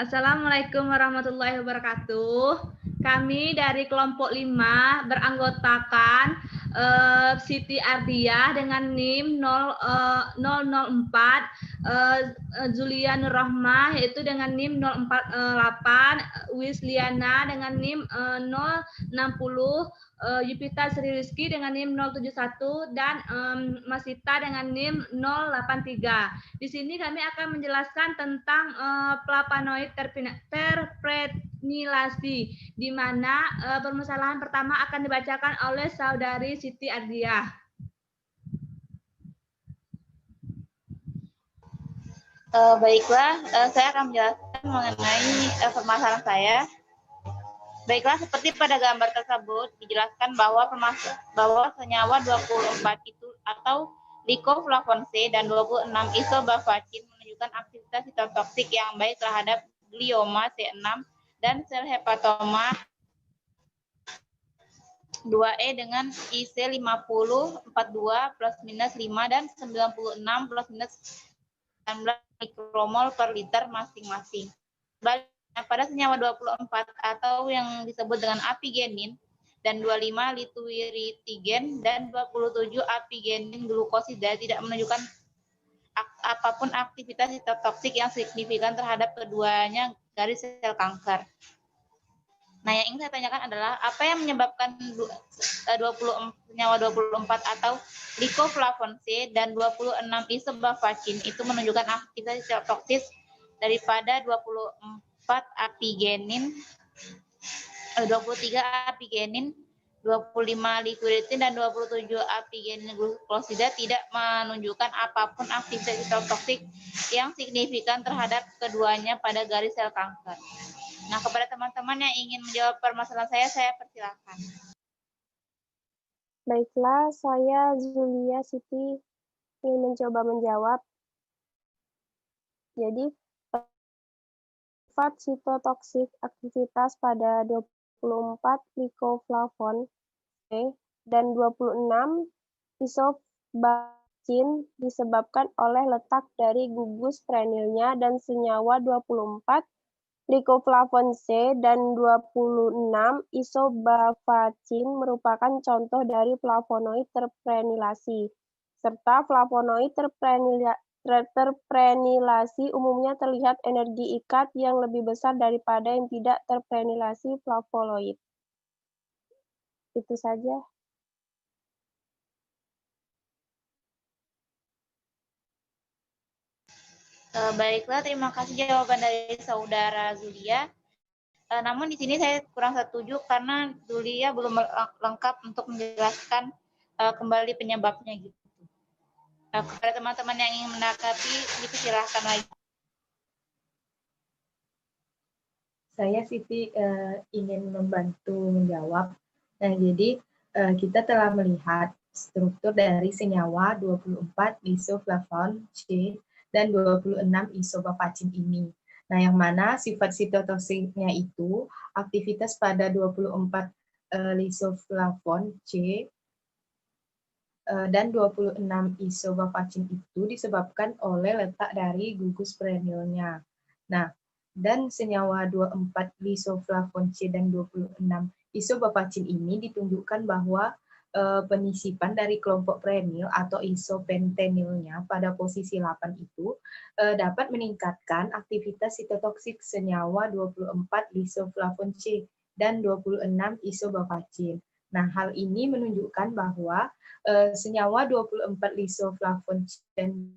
Assalamualaikum warahmatullahi wabarakatuh. Kami dari kelompok 5 beranggotakan Siti Ardiah dengan NIM 004, Zulia Nur Rahmah yaitu dengan NIM 048, Wisliana dengan NIM 060, Yupita Sri Rizky dengan NIM 071 dan Masita dengan NIM 083. Di sini kami akan menjelaskan tentang flavonoid terprenilasi, di mana permasalahan pertama akan dibacakan oleh saudari Siti Ardiah. Baiklah, saya akan menjelaskan mengenai permasalahan saya. Baiklah, seperti pada gambar tersebut dijelaskan bahwa senyawa 24 itu atau licoflavon C dan 26 isobafacin menunjukkan aktivitas sitotoksik yang baik terhadap glioma C6 dan sel hepatoma 2E dengan IC 50, 42 plus minus 5 dan 96 plus minus 19 mikromol per liter masing-masing. Pada senyawa 24 atau yang disebut dengan apigenin dan 25 lituiritigen dan 27 apigenin glukosida tidak menunjukkan apapun aktivitas sitotoksik yang signifikan terhadap keduanya garis sel kanker. Nah, yang ingin saya tanyakan adalah apa yang menyebabkan senyawa 24 atau licoflavon C dan 26 isobafacin itu menunjukkan aktivitas sitotoksik daripada 24 apigenin, 23 apigenin, 25 liquiritin dan 27 apigenin glukosida tidak menunjukkan apapun aktivitas sitotoksik yang signifikan terhadap keduanya pada garis sel kanker. Nah, kepada teman-teman yang ingin menjawab permasalahan saya persilakan. Baiklah, saya Zulia Siti ingin mencoba menjawab. Jadi, sifat sitotoksik aktivitas pada 24 licoflavon C dan 26 isobafacin disebabkan oleh letak dari gugus prenilnya dan senyawa 24 licoflavon C dan 26 isobafacin merupakan contoh dari flavonoid terprenilasi, serta flavonoid terprenilasi umumnya terlihat energi ikat yang lebih besar daripada yang tidak terprenilasi flavonoid. Itu saja. Baiklah, terima kasih jawaban dari saudara Zulia. Namun di sini saya kurang setuju karena Zulia belum lengkap untuk menjelaskan kembali penyebabnya gitu. Kepada teman-teman yang ingin menanggapi, itu silahkan lagi. Saya Siti ingin membantu menjawab. Nah, jadi kita telah melihat struktur dari senyawa 24 isoflavon C dan 26 isobafacin ini. Nah, yang mana sifat sitotoksiknya itu aktivitas pada 24 isoflavon C dan 26 isobafacin itu disebabkan oleh letak dari gugus prenilnya. Nah, dan senyawa 24 lisoflavon C dan 26 isobafacin ini ditunjukkan bahwa penisipan dari kelompok prenil atau isopentenilnya pada posisi 8 itu dapat meningkatkan aktivitas sitotoksik senyawa 24 lisoflavon C dan 26 isobafacin. Nah, hal ini menunjukkan bahwa senyawa 24 lisoflavon C dan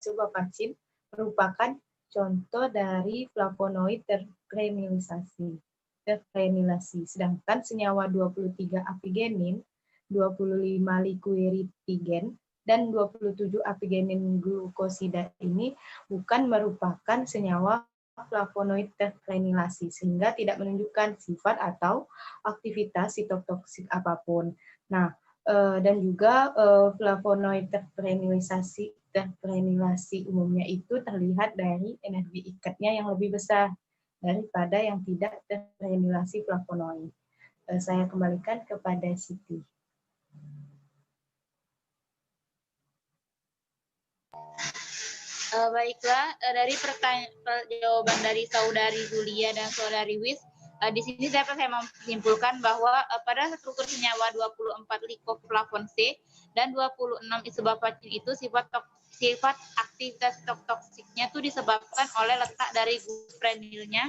isobafacin merupakan contoh dari flavonoid terprenilasi. Sedangkan senyawa 23 apigenin, 25 liquiritigen, dan 27 apigenin glukosida ini bukan merupakan senyawa flavonoid terprenilasi, sehingga tidak menunjukkan sifat atau aktivitas sitotoksik apapun. Nah, dan juga flavonoid terprenilasi umumnya itu terlihat dari energi ikatnya yang lebih besar daripada yang tidak terprenilasi flavonoid. Saya kembalikan kepada Siti. Baiklah, dari jawaban dari saudari Julia dan saudari Wis, di sini dapat saya menyimpulkan bahwa pada struktur senyawa 24 likoflavon C dan 26 isobapacin itu sifat aktivitas toksiknya itu disebabkan oleh letak dari gugus prenilnya,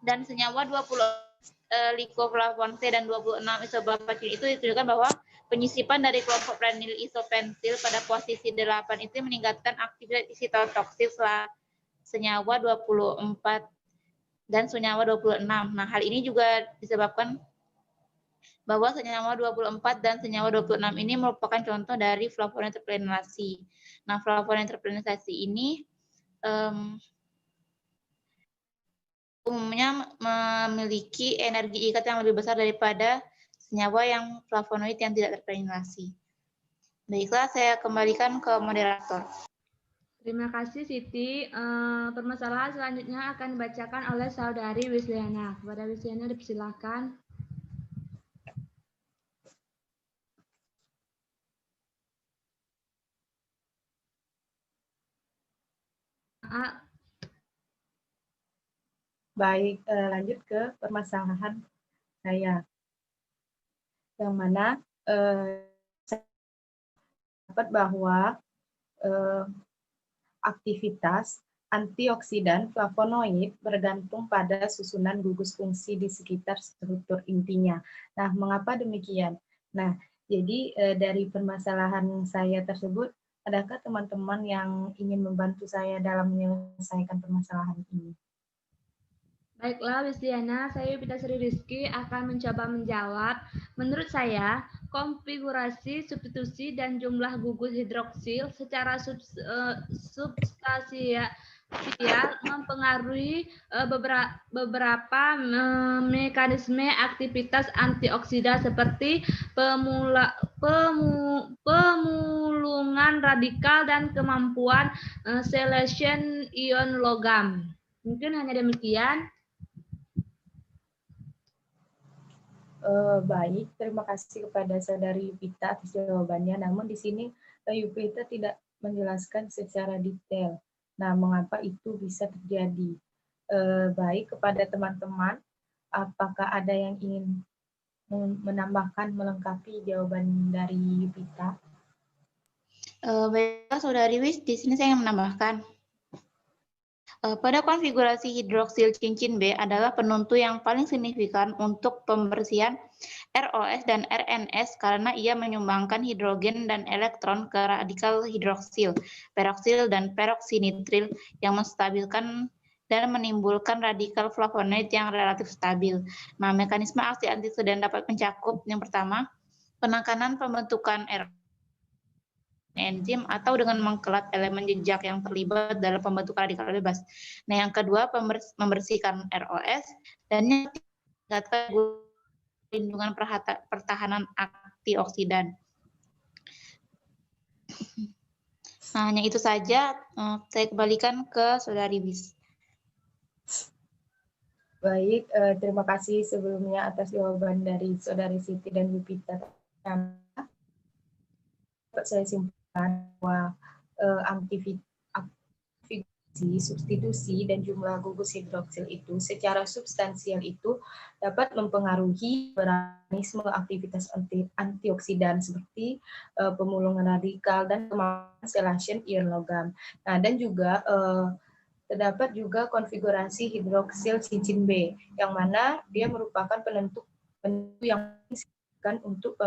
dan senyawa 20 likoflavon C dan 26 isobapacin itu ditunjukkan bahwa penyisipan dari kelompok prenil isopensil pada posisi 8 itu meningkatkan aktivitas sitotoksik senyawa 24 dan senyawa 26. Nah, hal ini juga disebabkan bahwa senyawa 24 dan senyawa 26 ini merupakan contoh dari flavonoterprenasasi. Nah, flavonoterprenasasi ini umumnya memiliki energi ikat yang lebih besar daripada senyawa yang flavonoid yang tidak terprenilasi. Baiklah, saya kembalikan ke moderator. Terima kasih Siti. Permasalahan selanjutnya akan dibacakan oleh saudari Wisliana. Kepada Wisliana dipersilakan. Baik, lanjut ke permasalahan saya. Yang mana saya dapat bahwa aktivitas antioksidan flavonoid bergantung pada susunan gugus fungsi di sekitar struktur intinya. Nah, mengapa demikian? Nah, jadi dari permasalahan saya tersebut, adakah teman-teman yang ingin membantu saya dalam menyelesaikan permasalahan ini? Baiklah, Wisliana, saya Yupitasari Rizky akan mencoba menjawab. Menurut saya, konfigurasi, substitusi, dan jumlah gugus hidroksil secara substansial mempengaruhi beberapa mekanisme aktivitas antioksidan seperti pemulungan radikal dan kemampuan selection ion logam. Mungkin hanya demikian. Baik, terima kasih kepada saudari Yupita atas jawabannya. Namun di sini Yupita tidak menjelaskan secara detail. Nah, mengapa itu bisa terjadi? Baik, kepada teman-teman, apakah ada yang ingin menambahkan, melengkapi jawaban dari Yupita? Baiklah, saudari Wis, di sini saya ingin menambahkan. Pada konfigurasi hidroksil cincin B adalah penentu yang paling signifikan untuk pembersihan ROS dan RNS karena ia menyumbangkan hidrogen dan elektron ke radikal hidroksil, peroksil, dan peroksinitril yang menstabilkan dan menimbulkan radikal flavonoid yang relatif stabil. Nah, mekanisme aksi antioksidan dapat mencakup yang pertama, penekanan pembentukan enzim atau dengan mengkelat elemen jejak yang terlibat dalam pembentukan radikal bebas. Nah, yang kedua, membersihkan ROS, dan yang ketiga, perlindungan pertahanan antioksidan. Nah, hanya itu saja. Saya kembalikan ke saudari Wis. Baik, terima kasih sebelumnya atas jawaban dari saudari Siti dan Yupita. Saya simpulkan bahwa aktivitas substitusi dan jumlah gugus hidroksil itu secara substansial itu dapat mempengaruhi mekanisme aktivitas antioksidan seperti pemulungan radikal dan kemampuan selection ion logam. Nah, dan juga terdapat juga konfigurasi hidroksil cincin B yang mana dia merupakan penentu yang untuk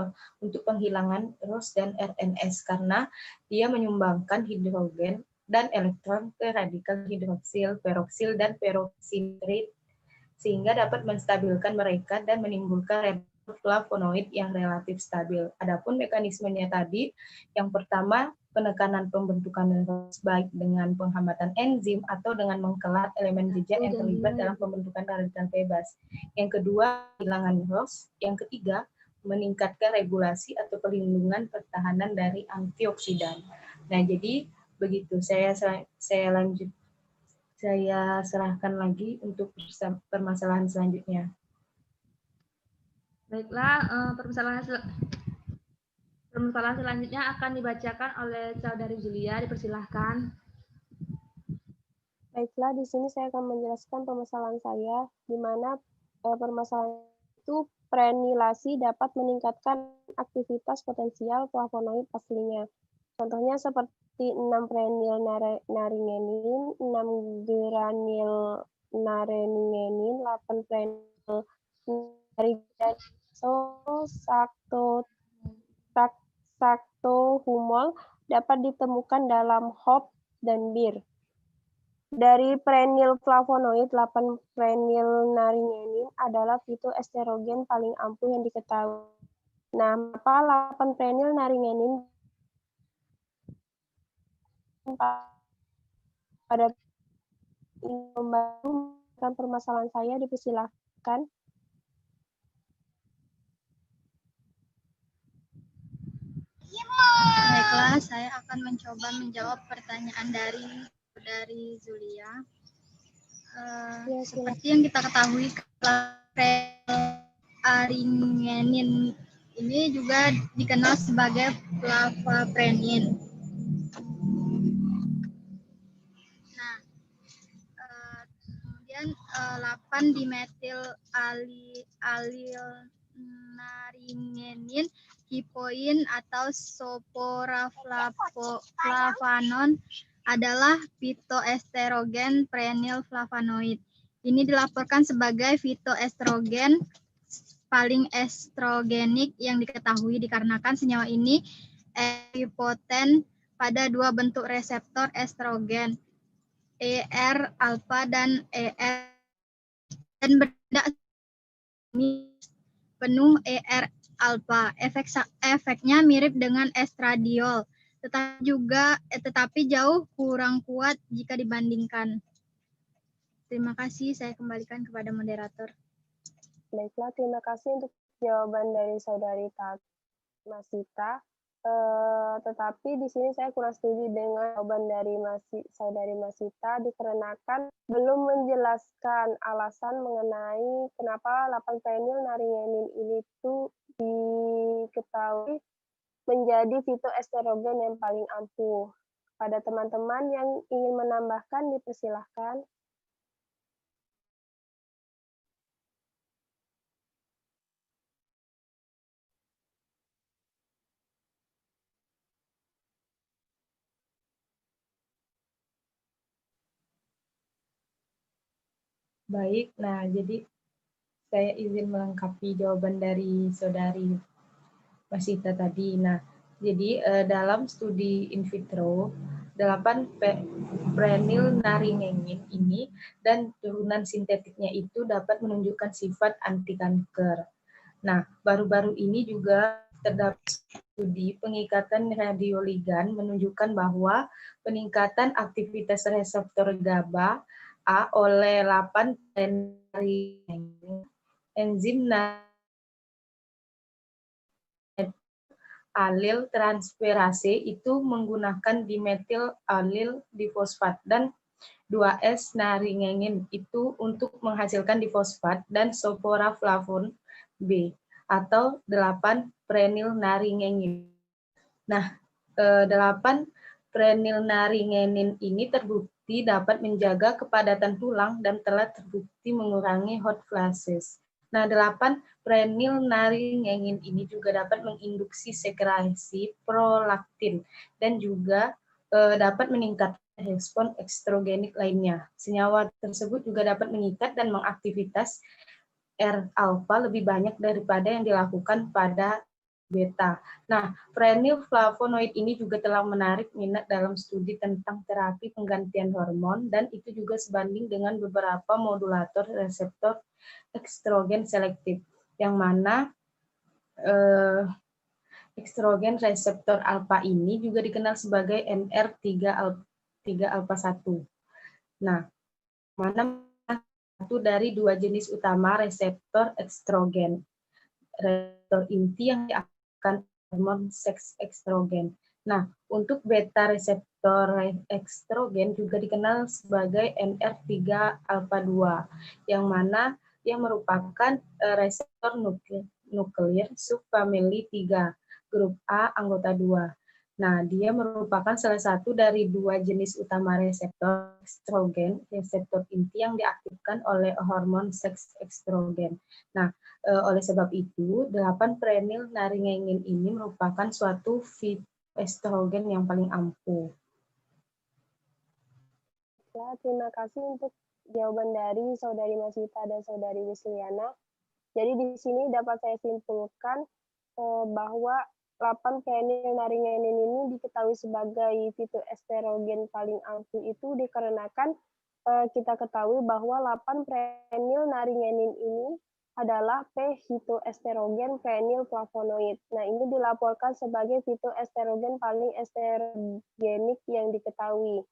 penghilangan ROS dan RNS karena dia menyumbangkan hidrogen dan elektron ke radikal hidroksil, peroksil, dan peroksitrit sehingga dapat menstabilkan mereka dan menimbulkan flavonoid yang relatif stabil. Adapun mekanismenya tadi, yang pertama penekanan pembentukan ROS baik dengan penghambatan enzim atau dengan mengkelat elemen jejak yang terlibat dalam pembentukan radikal bebas. Yang kedua, kehilangan ROS. Yang ketiga, meningkatkan regulasi atau perlindungan pertahanan dari antioksidan. Nah, jadi begitu. Saya serahkan lagi untuk permasalahan selanjutnya. Baiklah, Permasalahan selanjutnya akan dibacakan oleh Saudari Julia, dipersilahkan. Baiklah, di sini saya akan menjelaskan permasalahan saya, di mana permasalahan itu prenilasi dapat meningkatkan aktivitas potensial flavonoid aslinya. Contohnya seperti 6 prenil naringenin, 6 granil naringenin, 8 prenil saktohumol dapat ditemukan dalam hop dan bir. Dari prenil flavonoid, 8 prenil naringenin adalah fitoesterogen paling ampuh yang diketahui. Nah, apa 8 prenil naringenin pada membantu permasalahan saya, dipersilahkan. Baiklah, saya akan mencoba menjawab pertanyaan dari Zulia. Seperti yang kita ketahui, aringenin ini juga dikenal sebagai flavoprenin. Nah, kemudian 8 dimetil alil naringenin, hipoin atau soporaflavanon adalah fitoesterogen prenil flavonoid. Ini dilaporkan sebagai fitoestrogen paling estrogenik yang diketahui dikarenakan senyawa ini equipotent pada 2 bentuk reseptor estrogen, ER-alpha dan ER, dan berdak penuh ER-alpha. Efeknya mirip dengan estradiol, tetapi jauh kurang kuat jika dibandingkan. Terima kasih, saya kembalikan kepada moderator. Baiklah, terima kasih untuk jawaban dari Saudari Masita. Tetapi di sini saya kurang setuju dengan jawaban dari Saudari Masita dikarenakan belum menjelaskan alasan mengenai kenapa 8 prenil naringenin ini tuh diketahui menjadi fitoestrogen yang paling ampuh. Pada teman-teman yang ingin menambahkan, dipersilahkan. Baik, nah jadi saya izin melengkapi jawaban dari Saudari Masita tadi. Nah, jadi dalam studi in vitro, 8 prenil naringenin ini dan turunan sintetiknya itu dapat menunjukkan sifat anti kanker. Nah, baru-baru ini juga terdapat studi pengikatan radioligan menunjukkan bahwa peningkatan aktivitas reseptor GABA A oleh 8 enzim alil transferase itu menggunakan dimetil alil difosfat dan 2S naringenin itu untuk menghasilkan difosfat dan soporaflavon B atau 8 prenil naringenin. Nah, 8 prenil naringenin ini terbukti dapat menjaga kepadatan tulang dan telah terbukti mengurangi hot flashes. Nah, 8 prenil naringenin ini juga dapat menginduksi sekresi prolaktin dan juga dapat meningkatkan respon estrogenik lainnya. Senyawa tersebut juga dapat mengikat dan mengaktivitas R-alpha lebih banyak daripada yang dilakukan pada beta. Nah, prenil flavonoid ini juga telah menarik minat dalam studi tentang terapi penggantian hormon dan itu juga sebanding dengan beberapa modulator reseptor estrogen selektif, yang mana estrogen reseptor alpha ini juga dikenal sebagai NR3 alpha 1. Nah, mana satu dari 2 jenis utama reseptor estrogen, reseptor inti yang diaktifkan hormon seks estrogen. Nah, untuk beta reseptor estrogen juga dikenal sebagai NR3 alpha 2, yang mana yang merupakan reseptor nuklir subfamili 3, grup A anggota 2. Nah, dia merupakan salah satu dari 2 jenis utama reseptor estrogen, reseptor inti yang diaktifkan oleh hormon seks estrogen. Nah, oleh sebab itu, 8 prenilnaringenin ini merupakan suatu fitoestrogen yang paling ampuh. Terima kasih untuk jawaban dari Saudari Masita dan Saudari Wisliana. Jadi di sini dapat saya simpulkan bahwa 8 prenilnaringenin ini diketahui sebagai fitoestrogen paling ampuh itu dikarenakan kita ketahui bahwa 8 prenilnaringenin ini adalah p-fitoestrogen prenilflavonoid. Nah, ini dilaporkan sebagai fitoestrogen paling estrogenik yang diketahui.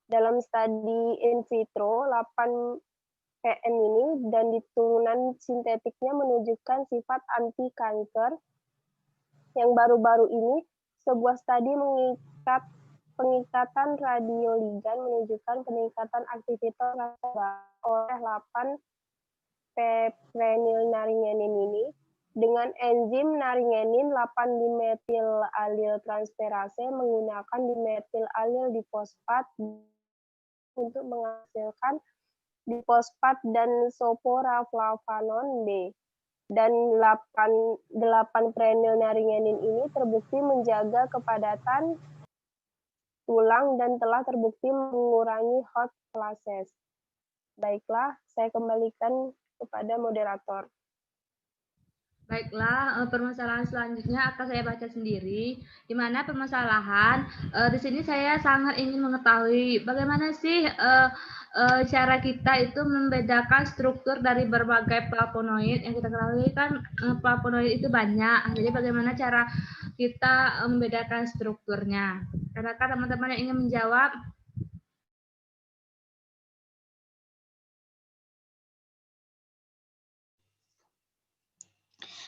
Dalam studi in vitro, 8 PN ini dan di turunan sintetiknya menunjukkan sifat anti kanker. Yang baru-baru ini, sebuah studi pengikatan radioligan menunjukkan peningkatan aktivitas oleh 8 prenilnaringenin ini dengan enzim naringenin 8-dimetil-alil transferase menggunakan dimetil-alil difosfat untuk menghasilkan difosfat dan soporaflavanon B. Dan 8 prenilnaringenin ini terbukti menjaga kepadatan tulang dan telah terbukti mengurangi hot flashes. Baiklah, saya kembalikan kepada moderator. Baiklah, permasalahan selanjutnya akan saya baca sendiri, di mana permasalahan di sini saya sangat ingin mengetahui bagaimana sih cara kita itu membedakan struktur dari berbagai flavonoid. Yang kita ketahui kan flavonoid itu banyak, jadi bagaimana cara kita membedakan strukturnya. Karena teman-teman yang ingin menjawab,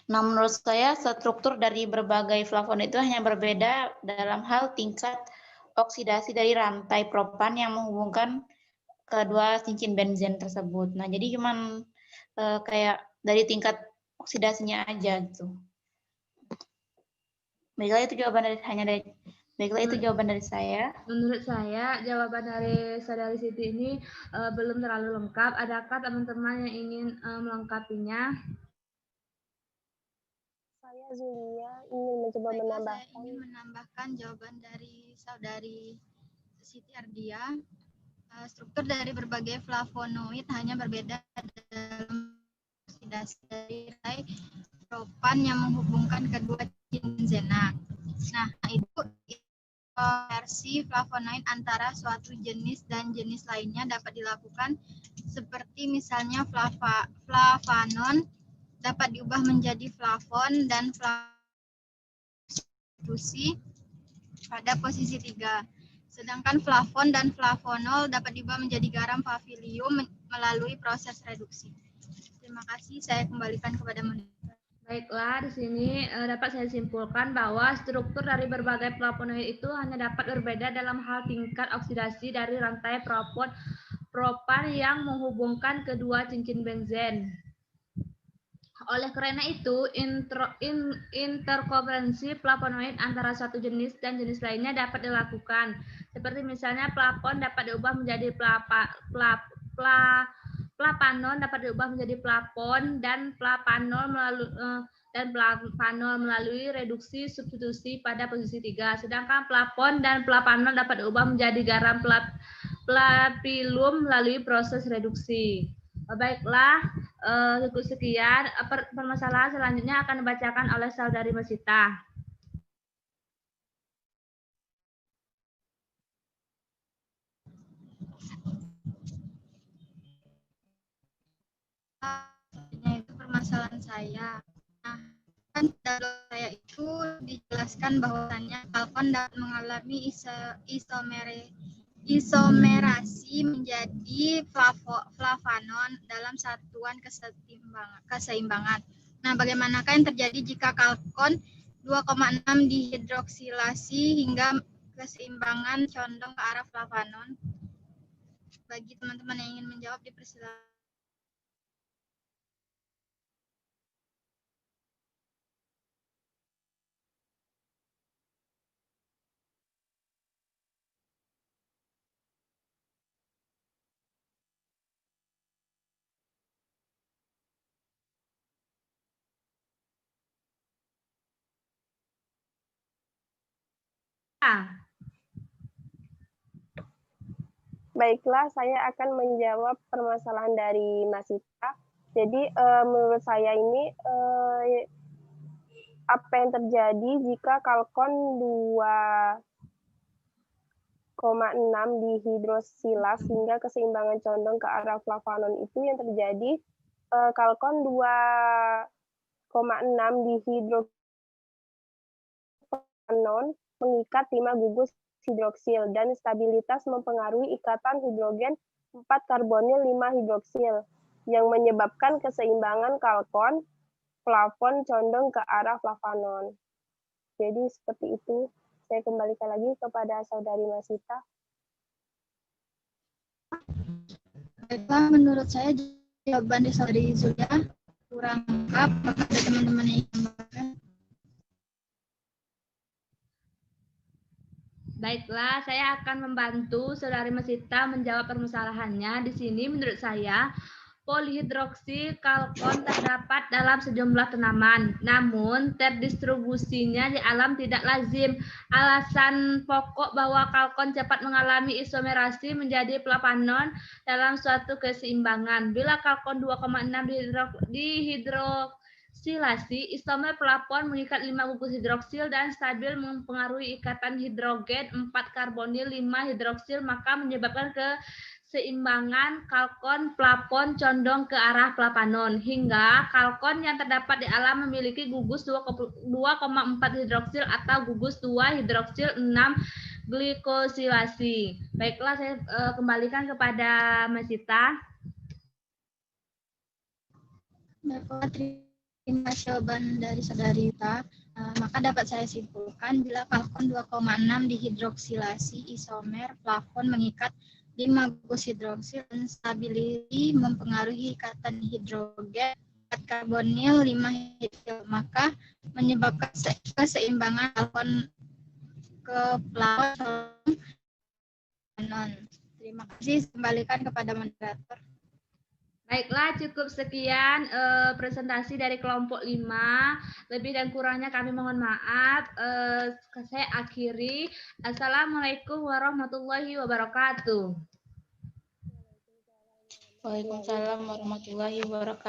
Nah, menurut saya struktur dari berbagai flavonoid itu hanya berbeda dalam hal tingkat oksidasi dari rantai propan yang menghubungkan kedua cincin benzen tersebut. Nah, jadi cuman kayak dari tingkat oksidasinya aja gitu. Baiklah, itu jawaban dari saya. Menurut saya jawaban dari Saudari Siti ini belum terlalu lengkap. Adakah teman-teman yang ingin melengkapinya? Saya Zulia ingin mencoba menambahkan. Saya ingin menambahkan jawaban dari Saudari Siti Ardia. Struktur dari berbagai flavonoid hanya berbeda dalam oksidasi dari rantai propan yang menghubungkan kedua cincin benzena. Nah, itu versi flavonoid antara suatu jenis dan jenis lainnya dapat dilakukan seperti misalnya flavanon dapat diubah menjadi flavon dan substitusi pada posisi 3. Sedangkan flavon dan flavonol dapat diubah menjadi garam pavilium melalui proses reduksi. Terima kasih, saya kembalikan kepada moderator. Baiklah, di sini dapat saya simpulkan bahwa struktur dari berbagai flavonoid itu hanya dapat berbeda dalam hal tingkat oksidasi dari rantai propan yang menghubungkan kedua cincin benzen. Oleh karena itu, interkonferensi flavonoid antara satu jenis dan jenis lainnya dapat dilakukan. Seperti misalnya flavon dapat diubah menjadi flapanon dapat diubah menjadi flavon dan flapanol melalui reduksi substitusi pada posisi 3. Sedangkan flavon dan flapanol dapat diubah menjadi garam pavilium melalui proses reduksi. Baiklah, cukup sekian. Permasalahan selanjutnya akan dibacakan oleh Saudari Masita. Itu permasalahan saya. Nah, kan dalam saya itu dijelaskan bahwasannya alkon dapat mengalami isomerasi menjadi flavanon dalam satuan keseimbangan. Nah, bagaimanakah yang terjadi jika kalkon 2,6 dihidroksilasi hingga keseimbangan condong ke arah flavanon? Bagi teman-teman yang ingin menjawab, dipersilakan. Baiklah, saya akan menjawab permasalahan dari Mas Ita. Jadi menurut saya ini apa yang terjadi jika kalkon 2,6 dihidrosilas hingga keseimbangan condong ke arah flavonon itu yang terjadi kalkon 2,6 dihidroflavonon mengikat 5 gugus hidroksil dan stabilitas mempengaruhi ikatan hidrogen 4 karbonil 5 hidroksil yang menyebabkan keseimbangan kalkon flavon condong ke arah flavonon. Jadi seperti itu. Saya kembalikan lagi kepada saudari Masita. Baiklah, menurut saya jawaban dari Zulia kurang lengkap. Maka ada teman-teman yang tambahkan. Baiklah, saya akan membantu saudari Masita menjawab permasalahannya. Di sini menurut saya polihidroksi kalkon terdapat dalam sejumlah tanaman, namun terdistribusinya di alam tidak lazim. Alasan pokok bahwa kalkon cepat mengalami isomerasi menjadi flavonon dalam suatu keseimbangan. Bila kalkon 2,6 dihidrosilasi, isomer flavon mengikat 5 gugus hidroksil dan stabil mempengaruhi ikatan hidrogen 4 karbonil 5 hidroksil, maka menyebabkan keseimbangan kalkon flavon condong ke arah flavonon, hingga kalkon yang terdapat di alam memiliki gugus 2,4 hidroksil atau gugus 2 hidroksil 6 glikosilasi. Baiklah, saya kembalikan kepada Masita. Baiklah, terima kasih jawaban dari saudari Yuta. Maka dapat saya simpulkan bila kalkon 2,6 dihidroksilasi isomer flavon mengikat 5 gugus hidroksil dan stability mempengaruhi ikatan hidrogen 4 karbonil 5 hidroksil, maka menyebabkan keseimbangan kalkon ke flavon. Terima kasih, kembalikan kepada moderator. Baiklah, cukup sekian presentasi dari kelompok 5. Lebih dan kurangnya kami mohon maaf. Saya akhiri. Assalamualaikum warahmatullahi wabarakatuh. Waalaikumsalam warahmatullahi wabarakatuh.